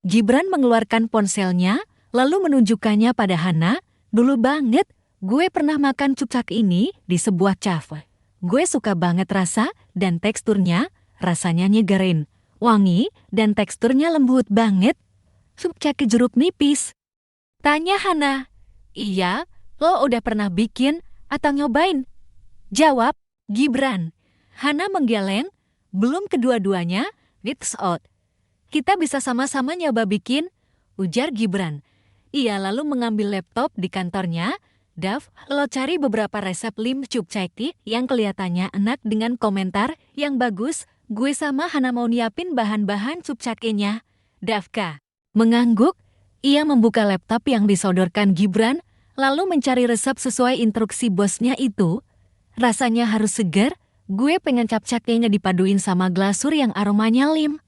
Gibran mengeluarkan ponselnya, lalu menunjukkannya pada Hana. Dulu banget, gue pernah makan cupcake ini di sebuah cafe. Gue suka banget rasa dan teksturnya, rasanya nyegerin, wangi, dan teksturnya lembut banget. Cupcake jeruk nipis. Tanya Hana. Iya, lo udah pernah bikin atau nyobain? Jawab Gibran. Hana menggeleng, belum kedua-duanya, it's out. Kita bisa sama-sama nyoba bikin, ujar Gibran. Ia lalu mengambil laptop di kantornya. Dav, lo cari beberapa resep lim cupcake yang kelihatannya enak dengan komentar yang bagus. Gue sama Hana mau nyiapin bahan-bahan cupcake-nya. Davka mengangguk, ia membuka laptop yang disodorkan Gibran, lalu mencari resep sesuai instruksi bosnya itu. Rasanya harus segar, gue pengen cupcake-nya dipaduin sama glasur yang aromanya lim.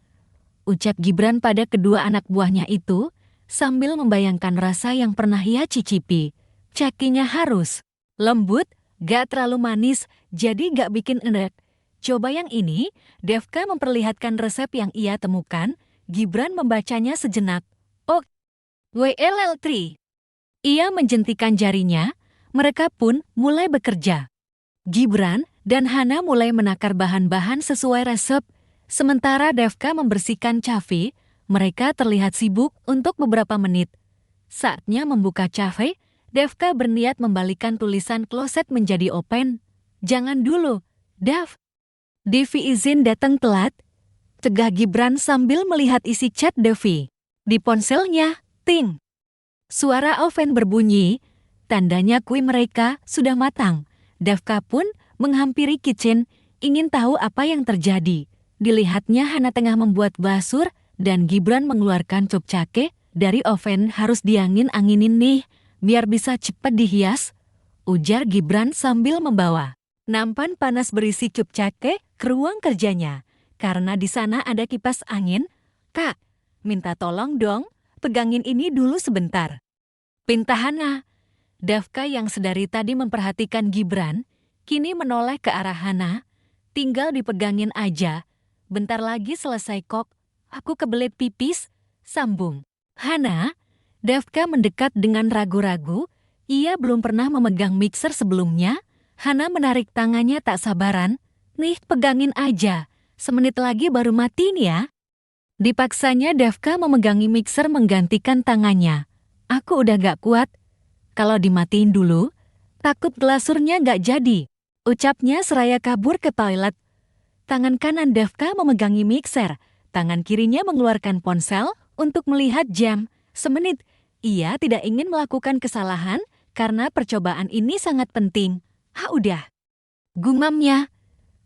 Ucap Gibran pada kedua anak buahnya itu, sambil membayangkan rasa yang pernah ia cicipi. Cakinya harus lembut, gak terlalu manis, jadi gak bikin enek. Coba yang ini, Devka memperlihatkan resep yang ia temukan. Gibran membacanya sejenak. Oh, WLL3. Ia menjentikan jarinya, mereka pun mulai bekerja. Gibran dan Hana mulai menakar bahan-bahan sesuai resep. Sementara Devka membersihkan cafe, mereka terlihat sibuk untuk beberapa menit. Saatnya membuka cafe, Devka berniat membalikan tulisan kloset menjadi open. Jangan dulu, Dav. Devi izin datang telat. Cegah Gibran sambil melihat isi chat Devi. Di ponselnya, ting. Suara oven berbunyi, tandanya kue mereka sudah matang. Devka pun menghampiri kitchen, ingin tahu apa yang terjadi. Dilihatnya Hana tengah membuat basur dan Gibran mengeluarkan cupcake dari oven. Harus diangin-anginin nih, biar bisa cepat dihias, ujar Gibran sambil membawa nampan panas berisi cupcake ke ruang kerjanya. Karena di sana ada kipas angin, Kak, minta tolong dong, pegangin ini dulu sebentar. Pinta Hana. Davka yang sedari tadi memperhatikan Gibran, kini menoleh ke arah Hana. Tinggal dipegangin aja. Bentar lagi selesai kok, aku kebelet pipis, sambung. Hana, Davka mendekat dengan ragu-ragu, ia belum pernah memegang mixer sebelumnya. Hana menarik tangannya tak sabaran, nih pegangin aja, semenit lagi baru matiin ya. Dipaksanya Davka memegangi mixer menggantikan tangannya. Aku udah gak kuat, kalau dimatiin dulu, takut glasurnya gak jadi, ucapnya seraya kabur ke toilet. Tangan kanan Davka memegangi mixer, tangan kirinya mengeluarkan ponsel untuk melihat jam. Semenit, ia tidak ingin melakukan kesalahan karena percobaan ini sangat penting. Udah, gumamnya.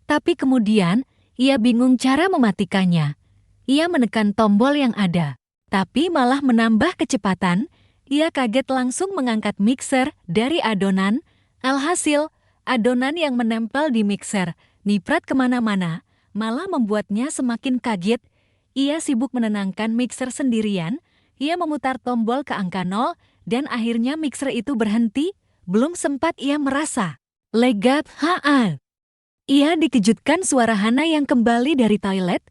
Tapi kemudian, ia bingung cara mematikannya. Ia menekan tombol yang ada, tapi malah menambah kecepatan. Ia kaget langsung mengangkat mixer dari adonan. Alhasil, adonan yang menempel di mixer niprat kemana-mana, malah membuatnya semakin kaget. Ia sibuk menenangkan mixer sendirian. Ia memutar tombol ke angka 0, dan akhirnya mixer itu berhenti. Belum sempat ia merasa lega. Ia dikejutkan suara Hana yang kembali dari toilet.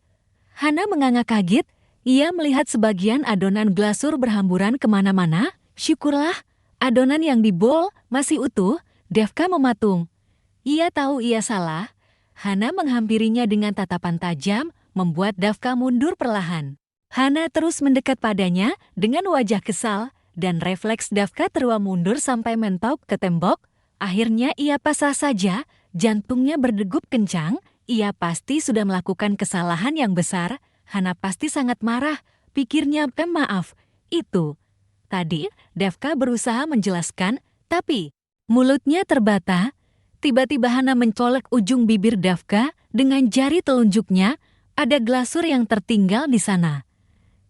Hana menganga kaget. Ia melihat sebagian adonan glasur berhamburan kemana-mana. Syukurlah, adonan yang di bowl masih utuh. Devka mematung. Ia tahu ia salah. Hana menghampirinya dengan tatapan tajam, membuat Devka mundur perlahan. Hana terus mendekat padanya dengan wajah kesal, dan refleks Devka teruam mundur sampai mentok ke tembok. Akhirnya ia pasrah saja, jantungnya berdegup kencang. Ia pasti sudah melakukan kesalahan yang besar. Hana pasti sangat marah, pikirnya. Maaf, itu. Tadi, Devka berusaha menjelaskan, tapi mulutnya terbata. Tiba-tiba Hana mencolek ujung bibir Devka dengan jari telunjuknya. Ada glasur yang tertinggal di sana.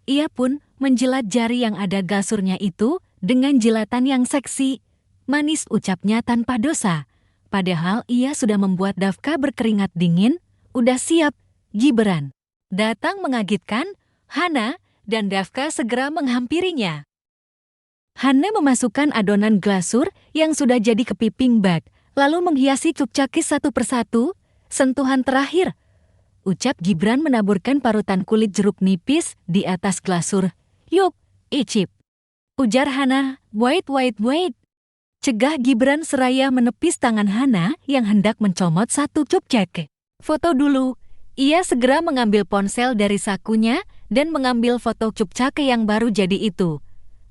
Ia pun menjilat jari yang ada glasurnya itu dengan jilatan yang seksi. Manis, ucapnya tanpa dosa. Padahal ia sudah membuat Devka berkeringat dingin. Udah siap, Gibran datang mengagetkan. Hana dan Devka segera menghampirinya. Hana memasukkan adonan glasur yang sudah jadi ke piping bag, lalu menghiasi cupcake satu persatu. Sentuhan terakhir, ucap Gibran menaburkan parutan kulit jeruk nipis di atas glasur. Yuk, icip. Ujar Hana, wait. Cegah Gibran seraya menepis tangan Hana yang hendak mencomot satu cup cake. Foto dulu. Ia segera mengambil ponsel dari sakunya dan mengambil foto cup cake yang baru jadi itu.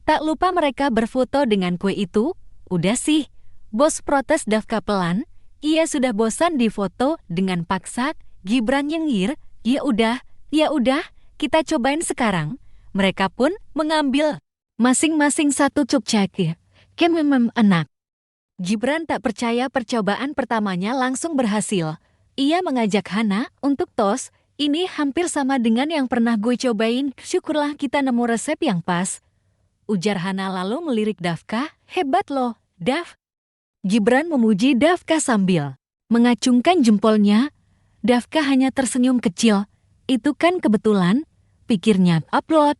Tak lupa mereka berfoto dengan kue itu. Udah sih, bos protes Dafka pelan. Ia sudah bosan difoto dengan paksa. Gibran nyengir, ya udah, kita cobain sekarang. Mereka pun mengambil masing-masing satu cup cake. Enak. Gibran tak percaya percobaan pertamanya langsung berhasil. Ia mengajak Hana untuk tos. Ini hampir sama dengan yang pernah gue cobain. Syukurlah kita nemu resep yang pas. Ujar Hana lalu melirik Dafka. Hebat loh, Daf. Gibran memuji Dafka sambil mengacungkan jempolnya. Dafka hanya tersenyum kecil. Itu kan kebetulan, pikirnya. Upload.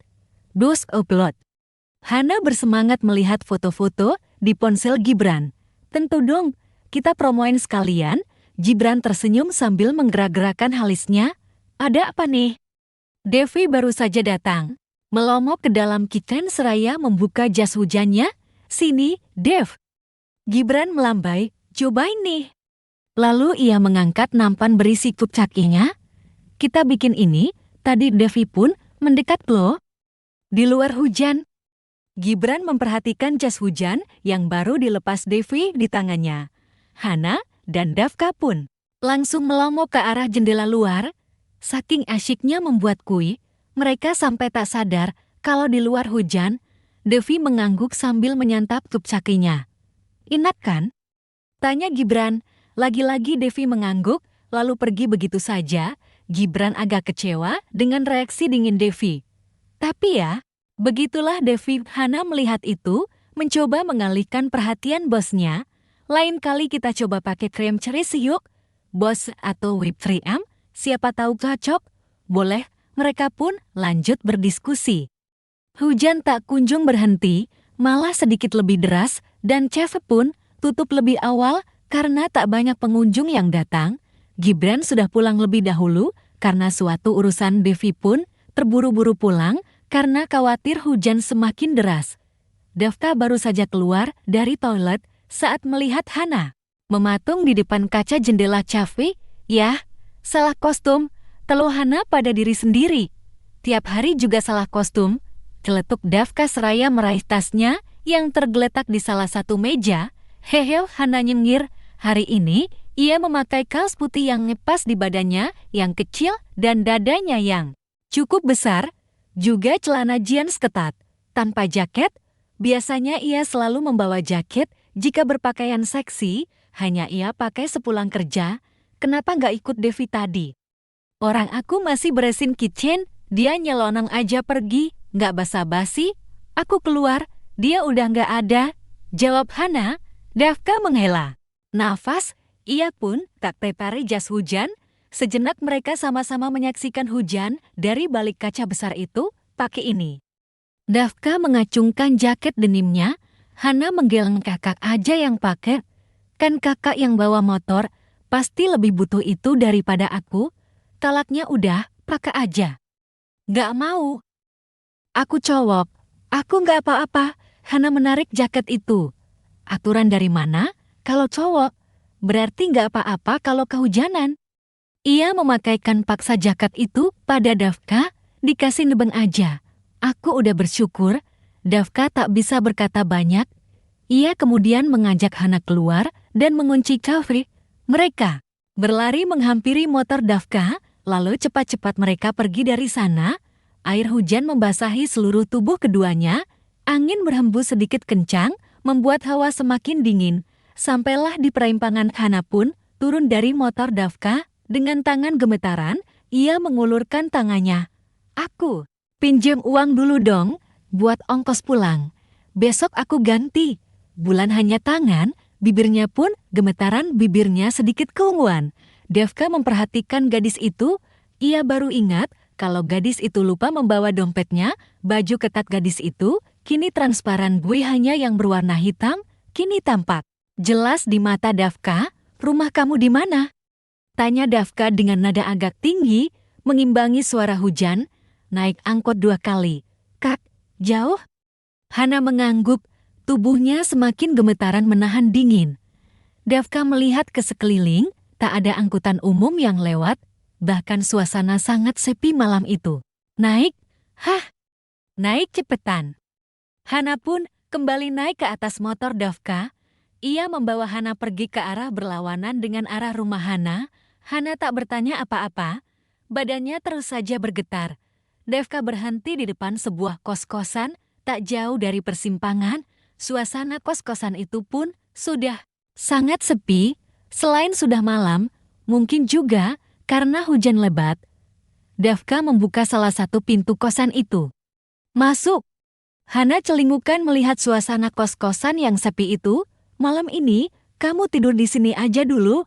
Hana bersemangat melihat foto-foto di ponsel Gibran. Tentu dong, kita promoin sekalian. Gibran tersenyum sambil menggerak-gerakkan alisnya. Ada apa nih? Devi baru saja datang. Melomok ke dalam kitchen seraya membuka jas hujannya. Sini, Dev. Gibran melambai, cobain nih. Lalu ia mengangkat nampan berisi cup cake-nya. Kita bikin ini, tadi Devi pun mendekat loh. Di luar hujan. Gibran memperhatikan jas hujan yang baru dilepas Devi di tangannya. Hana dan Dafka pun langsung melomok ke arah jendela luar. Saking asyiknya membuat kue, mereka sampai tak sadar kalau di luar hujan. Devi mengangguk sambil menyantap cup cake-nya. Enak kan? Tanya Gibran. Lagi-lagi Devi mengangguk, lalu pergi begitu saja. Gibran agak kecewa dengan reaksi dingin Devi. Tapi ya, begitulah Devi. Hana melihat itu, mencoba mengalihkan perhatian bosnya. Lain kali kita coba pakai krim cheese yuk. Bos atau whipped cream, siapa tahu cocok. Boleh, mereka pun lanjut berdiskusi. Hujan tak kunjung berhenti, malah sedikit lebih deras, dan chef pun tutup lebih awal karena tak banyak pengunjung yang datang. Gibran sudah pulang lebih dahulu karena suatu urusan. Devi pun terburu-buru pulang karena khawatir hujan semakin deras. Dafka baru saja keluar dari toilet saat melihat Hana mematung di depan kaca jendela cafe. Yah, salah kostum, teluh Hana pada diri sendiri. Tiap hari juga salah kostum. Celetuk Dafka seraya meraih tasnya yang tergeletak di salah satu meja. Hehe, Hana nyengir. Hari ini, ia memakai kaos putih yang ngepas di badannya yang kecil dan dadanya yang cukup besar. Juga celana jeans ketat, tanpa jaket. Biasanya ia selalu membawa jaket jika berpakaian seksi. Hanya ia pakai sepulang kerja. Kenapa nggak ikut Devi tadi? Orang aku masih beresin kitchen, dia nyelonong aja pergi. Nggak basa-basi, aku keluar, dia udah nggak ada. Jawab Hana. Dafka menghela nafas, ia pun tak tertarik jas hujan. Sejenak mereka sama-sama menyaksikan hujan dari balik kaca besar itu. Pakai ini. Dafka mengacungkan jaket denimnya. Hana menggeleng, kakak aja yang pakai. Kan kakak yang bawa motor, pasti lebih butuh itu daripada aku. Talaknya udah, pakai aja. Gak mau. Aku cowok, aku gak apa-apa. Hana menarik jaket itu. Aturan dari mana? Kalau cowok, berarti gak apa-apa kalau kehujanan. Ia memakaikan paksa jaket itu pada Dafka, dikasih nebeng aja. Aku udah bersyukur. Dafka tak bisa berkata banyak. Ia kemudian mengajak Hana keluar dan mengunci kafe. Mereka berlari menghampiri motor Dafka, lalu cepat-cepat mereka pergi dari sana. Air hujan membasahi seluruh tubuh keduanya. Angin berhembus sedikit kencang, membuat hawa semakin dingin. Sampailah di perimpangan. Hana pun turun dari motor Dafka. Dengan tangan gemetaran, ia mengulurkan tangannya. Aku pinjam uang dulu dong, buat ongkos pulang. Besok aku ganti. Bulan hanya tangan, bibirnya pun gemetaran, bibirnya sedikit keunguan. Dafka memperhatikan gadis itu. Ia baru ingat kalau gadis itu lupa membawa dompetnya. Baju ketat gadis itu kini transparan. Gue hanya yang berwarna hitam, kini tampak jelas di mata Dafka. Rumah kamu di mana? Tanya Dafka dengan nada agak tinggi, mengimbangi suara hujan. Naik angkot 2 kali. Kak, Jauh? Hana mengangguk, tubuhnya semakin gemetaran menahan dingin. Dafka melihat ke sekeliling, tak ada angkutan umum yang lewat, bahkan suasana sangat sepi malam itu. Naik? Hah? Naik cepetan. Hana pun kembali naik ke atas motor Dafka. Ia membawa Hana pergi ke arah berlawanan dengan arah rumah Hana. Hana tak bertanya apa-apa, badannya terus saja bergetar. Dafka berhenti di depan sebuah kos-kosan, tak jauh dari persimpangan. Suasana kos-kosan itu pun sudah sangat sepi. Selain sudah malam, mungkin juga karena hujan lebat. Dafka membuka salah satu pintu kosan itu. Masuk! Hana celingukan melihat suasana kos-kosan yang sepi itu. Malam ini, kamu tidur di sini aja dulu,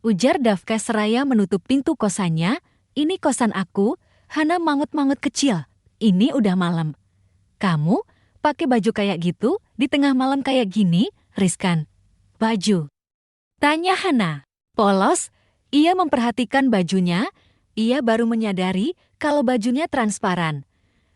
ujar Dafka seraya menutup pintu kosannya. Ini kosan aku. Hana mangut-mangut kecil. Ini udah malam. Kamu pakai baju kayak gitu di tengah malam kayak gini, riskan. Baju? Tanya Hana. Polos, ia memperhatikan bajunya. Ia baru menyadari kalau bajunya transparan.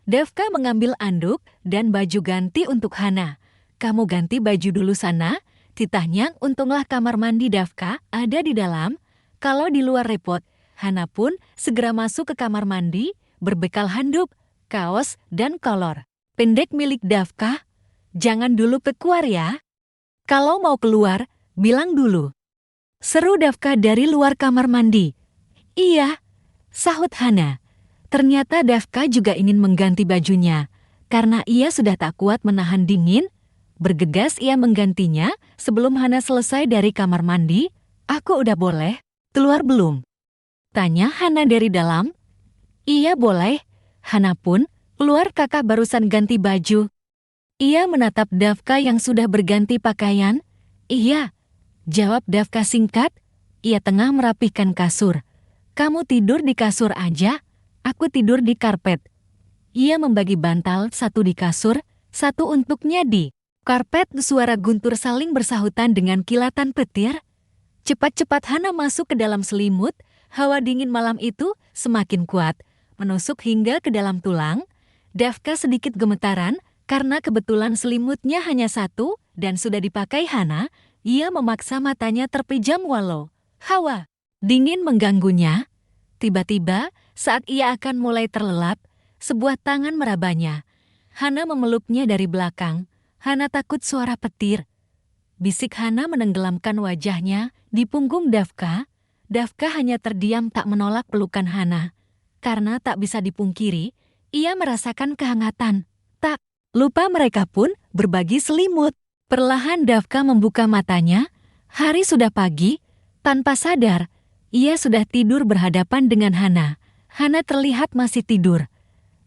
Dafka mengambil anduk dan baju ganti untuk Hana. Kamu ganti baju dulu sana. Titahnya, untunglah kamar mandi Dafka ada di dalam. Kalau di luar repot. Hana pun segera masuk ke kamar mandi, berbekal handuk, kaos, dan kolor pendek milik Dafka. Jangan dulu keluar ya. Kalau mau keluar, bilang dulu. Seru Dafka dari luar kamar mandi. Iya, sahut Hana. Ternyata Dafka juga ingin mengganti bajunya. Karena ia sudah tak kuat menahan dingin, bergegas ia menggantinya sebelum Hana selesai dari kamar mandi. Aku udah boleh keluar belum? Tanya Hana dari dalam. Iya boleh. Hana pun keluar. Kakak barusan ganti baju. Ia menatap Dafka yang sudah berganti pakaian. Iya, jawab Dafka singkat. Ia tengah merapihkan kasur. Kamu tidur di kasur aja, aku tidur di karpet. Ia membagi bantal, satu di kasur, satu untuknya di karpet. Suara guntur saling bersahutan dengan kilatan petir. Cepat-cepat Hana masuk ke dalam selimut. Hawa dingin malam itu semakin kuat, menusuk hingga ke dalam tulang. Dafka sedikit gemetaran karena kebetulan selimutnya hanya satu dan sudah dipakai Hana. Ia memaksa matanya terpejam walau hawa dingin mengganggunya. Tiba-tiba, saat ia akan mulai terlelap, sebuah tangan merabanya. Hana memeluknya dari belakang. Hana takut suara petir. Bisik Hana menenggelamkan wajahnya di punggung Dafka. Dafka hanya terdiam tak menolak pelukan Hana. Karena tak bisa dipungkiri, ia merasakan kehangatan. Tak lupa mereka pun berbagi selimut. Perlahan Dafka membuka matanya. Hari sudah pagi. Tanpa sadar, ia sudah tidur berhadapan dengan Hana. Hana terlihat masih tidur.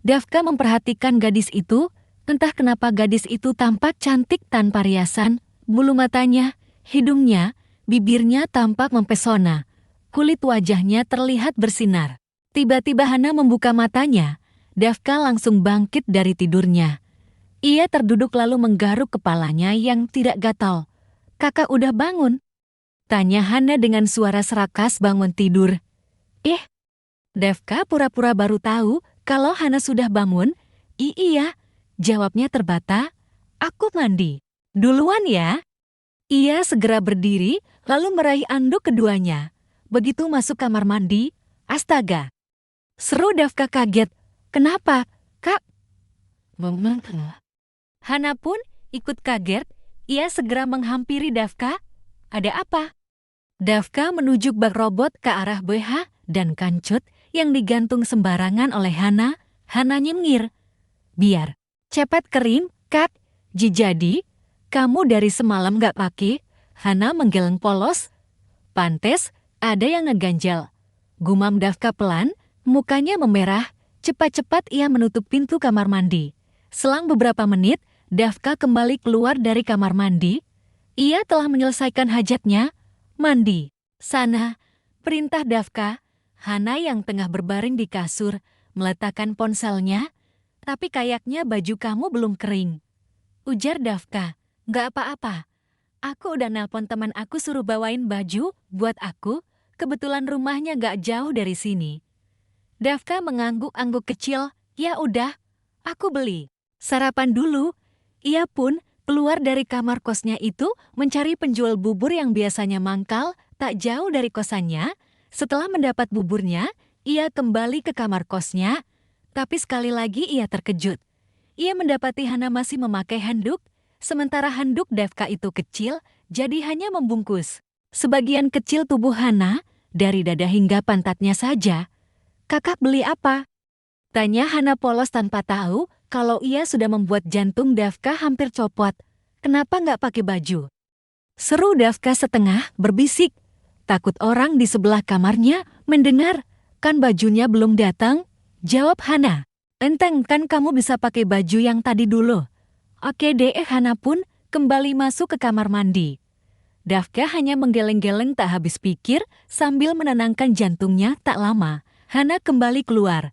Dafka memperhatikan gadis itu. Entah kenapa gadis itu tampak cantik tanpa riasan. Bulu matanya, hidungnya, bibirnya tampak mempesona. Kulit wajahnya terlihat bersinar. Tiba-tiba Hana membuka matanya. Dafka langsung bangkit dari tidurnya. Ia terduduk lalu menggaruk kepalanya yang tidak gatal. Kakak udah bangun? Tanya Hana dengan suara serakas bangun tidur. Dafka pura-pura baru tahu kalau Hana sudah bangun. Iya, jawabnya terbata. Aku mandi duluan ya. Ia segera berdiri lalu meraih anduk keduanya. Begitu masuk kamar mandi, astaga. Seru Dafka kaget. Kenapa, Kak? Hana pun ikut kaget. Ia segera menghampiri Dafka. Ada apa? Dafka menunjuk bak robot ke arah BH dan kancut yang digantung sembarangan oleh Hana. Hana nyengir. Biar cepet kering, Kak. Jadi, kamu dari semalam gak pakai? Hana menggeleng polos. Pantes, ada yang ngeganjal. Gumam Dafka pelan, mukanya memerah. Cepat-cepat ia menutup pintu kamar mandi. Selang beberapa menit, Dafka kembali keluar dari kamar mandi. Ia telah menyelesaikan hajatnya. Mandi. Sana, perintah Dafka. Hana yang tengah berbaring di kasur, meletakkan ponselnya. Tapi kayaknya baju kamu belum kering. Ujar Dafka. Gak apa-apa. Aku udah nelpon teman aku suruh bawain baju buat aku. Kebetulan rumahnya gak jauh dari sini. Dafka mengangguk-angguk kecil. Ya udah, aku beli. Sarapan dulu. Ia pun keluar dari kamar kosnya itu mencari penjual bubur yang biasanya mangkal tak jauh dari kosannya. Setelah mendapat buburnya, ia kembali ke kamar kosnya. Tapi sekali lagi ia terkejut. Ia mendapati Hana masih memakai handuk, sementara handuk Devka itu kecil, jadi hanya membungkus sebagian kecil tubuh Hana, dari dada hingga pantatnya saja. "Kakak beli apa?" tanya Hana polos tanpa tahu kalau ia sudah membuat jantung Devka hampir copot. "Kenapa nggak pakai baju?" seru Devka setengah berbisik. Takut orang di sebelah kamarnya mendengar. "Kan bajunya belum datang," jawab Hana. "Enteng kan kamu bisa pakai baju yang tadi dulu." "Oke deh." Hana pun kembali masuk ke kamar mandi. Devka hanya menggeleng-geleng tak habis pikir sambil menenangkan jantungnya. Tak lama, Hana kembali keluar.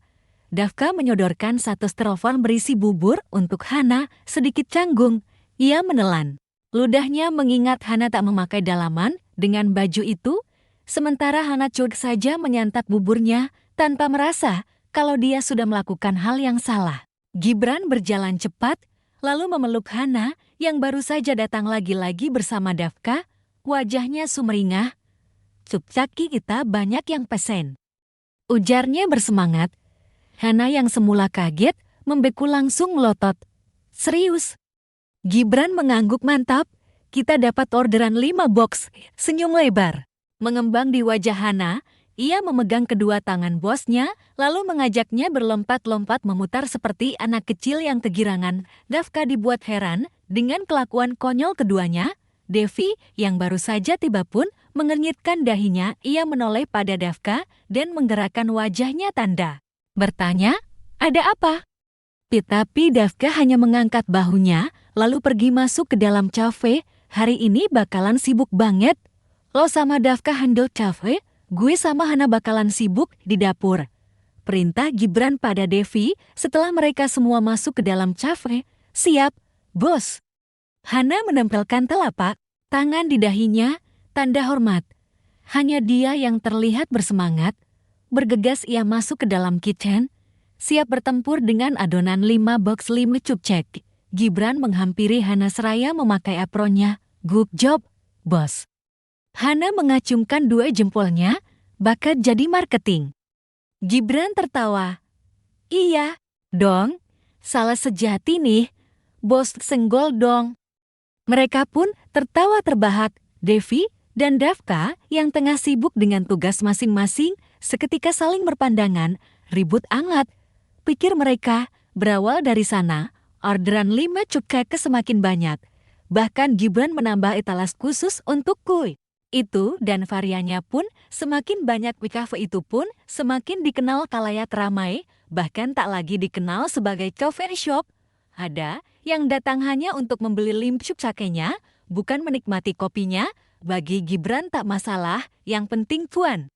Devka menyodorkan satu styrofoam berisi bubur untuk Hana, sedikit canggung. Ia menelan ludahnya mengingat Hana tak memakai dalaman dengan baju itu, sementara Hana cuek saja menyantap buburnya tanpa merasa kalau dia sudah melakukan hal yang salah. Gibran berjalan cepat, lalu memeluk Hana yang baru saja datang lagi-lagi bersama Devka. Wajahnya sumringah. "Cupcaki kita banyak yang pesen," ujarnya bersemangat. Hana yang semula kaget, membeku langsung melotot. "Serius?" Gibran mengangguk. "Mantap, kita dapat orderan 5 box." Senyum lebar mengembang di wajah Hana. Ia memegang kedua tangan bosnya, lalu mengajaknya berlompat-lompat memutar seperti anak kecil yang kegirangan. Devka dibuat heran dengan kelakuan konyol keduanya. Devi, yang baru saja tiba pun, mengernyitkan dahinya. Ia menoleh pada Devka dan menggerakkan wajahnya tanda bertanya, "Ada apa?" Tapi Devka hanya mengangkat bahunya, lalu pergi masuk ke dalam cafe. "Hari ini bakalan sibuk banget. Lo sama Devka handle cafe, gue sama Hana bakalan sibuk di dapur," perintah Gibran pada Devi setelah mereka semua masuk ke dalam cafe. "Siap, bos." Hana menempelkan telapak tangan di dahinya, tanda hormat. Hanya dia yang terlihat bersemangat. Bergegas ia masuk ke dalam kitchen, siap bertempur dengan adonan 5 box 5 cupcake. Gibran menghampiri Hana seraya memakai apronnya. "Good job, bos." Hana mengacungkan 2 jempolnya, bakat jadi marketing. Gibran tertawa. "Iya, dong. Salah sejati nih. Bos senggol dong." Mereka pun tertawa terbahak. Devi dan Devka yang tengah sibuk dengan tugas masing-masing seketika saling berpandangan, ribut hangat. Pikir mereka, berawal dari sana, orderan 5 cupcake semakin banyak. Bahkan Gibran menambah etalas khusus untuk kue itu dan variannya pun semakin banyak. Cafe itu pun semakin dikenal kalayak ramai, bahkan tak lagi dikenal sebagai coffee shop. Ada yang datang hanya untuk membeli 5 cupcake-nya, bukan menikmati kopinya. Bagi Gibran tak masalah, yang penting cuan.